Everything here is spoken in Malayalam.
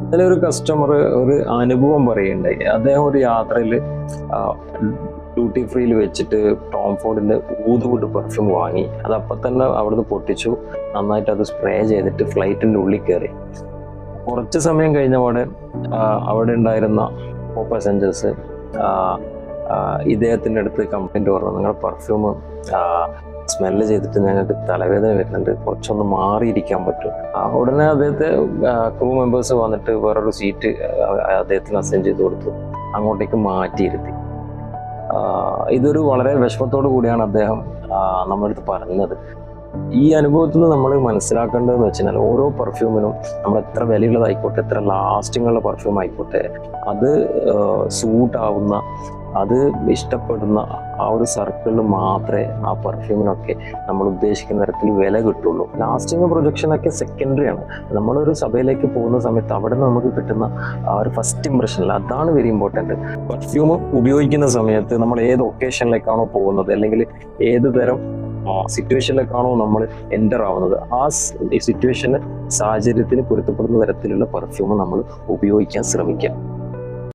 അതിലൊരു കസ്റ്റമർ ഒരു അനുഭവം പറയുണ്ടായി. അദ്ദേഹം ഒരു യാത്രയിൽ ഡ്യൂട്ടി ഫ്രീയിൽ വെച്ചിട്ട് ടോം ഫോർഡിൻ്റെ ഊതുവുഡ് പെർഫ്യൂം വാങ്ങി. അത് അപ്പം തന്നെ അവിടുന്ന് പൊട്ടിച്ചു, നന്നായിട്ട് അത് സ്പ്രേ ചെയ്തിട്ട് ഫ്ലൈറ്റിൻ്റെ ഉള്ളിൽ കയറി. കുറച്ച് സമയം കഴിഞ്ഞപാടെ അവിടെ ഉണ്ടായിരുന്ന കോ പാസഞ്ചേഴ്സ് ഇദ്ദേഹത്തിൻ്റെ അടുത്ത് കംപ്ലൈൻറ്റ് പറഞ്ഞു, നിങ്ങളുടെ പെർഫ്യൂം സ്മെല്ല് ചെയ്തിട്ട് ഞങ്ങൾക്ക് തലവേദന വരുന്നുണ്ട്, കുറച്ചൊന്ന് മാറിയിരിക്കാൻ പറ്റും. ഉടനെ അദ്ദേഹത്തെ ക്രൂ മെമ്പേഴ്സ് വന്നിട്ട് വേറൊരു സീറ്റ് അദ്ദേഹത്തിന് അസൈൻ ചെയ്ത് കൊടുത്തു, അങ്ങോട്ടേക്ക് മാറ്റിയിരുത്തി. ഇതൊരു വളരെ വിഷമത്തോടു കൂടിയാണ് അദ്ദേഹം നമ്മുടെ അടുത്ത് പറഞ്ഞത്. ഈ അനുഭവത്തിൽ നിന്ന് നമ്മൾ മനസ്സിലാക്കേണ്ടതെന്ന് വെച്ചാൽ ഓരോ പെർഫ്യൂമിനും നമ്മൾ എത്ര വിലയുള്ളതായിക്കോട്ടെ, എത്ര ലാസ്റ്റിങ്ങുള്ള പെർഫ്യൂം ആയിക്കോട്ടെ, അത് സൂട്ടാവുന്ന, അത് ഇഷ്ടപ്പെടുന്ന ആ ഒരു സർക്കിളിൽ മാത്രമേ ആ പെർഫ്യൂമിനൊക്കെ നമ്മൾ ഉദ്ദേശിക്കുന്ന തരത്തിൽ വില കിട്ടുള്ളൂ. ലാസ്റ്റിങ് പ്രൊജക്ഷനൊക്കെ സെക്കൻഡറിയാണ്. നമ്മളൊരു സഭയിലേക്ക് പോകുന്ന സമയത്ത് അവിടെ നിന്ന് നമുക്ക് കിട്ടുന്ന ആ ഒരു ഫസ്റ്റ് ഇംപ്രഷനിൽ അതാണ് വെരി ഇമ്പോർട്ടൻറ്റ്. പെർഫ്യൂം ഉപയോഗിക്കുന്ന സമയത്ത് നമ്മൾ ഏത് ഒക്കേഷനിലേക്കാണോ പോകുന്നത്, അല്ലെങ്കിൽ ഏത് തരം സിറ്റുവേഷനിലേക്കാണോ നമ്മൾ എൻ്റർ ആവുന്നത്, ആ സിറ്റുവേഷന് സാഹചര്യത്തിന് പൊരുത്തപ്പെടുന്ന തരത്തിലുള്ള പെർഫ്യൂം നമ്മൾ ഉപയോഗിക്കാൻ ശ്രമിക്കാം.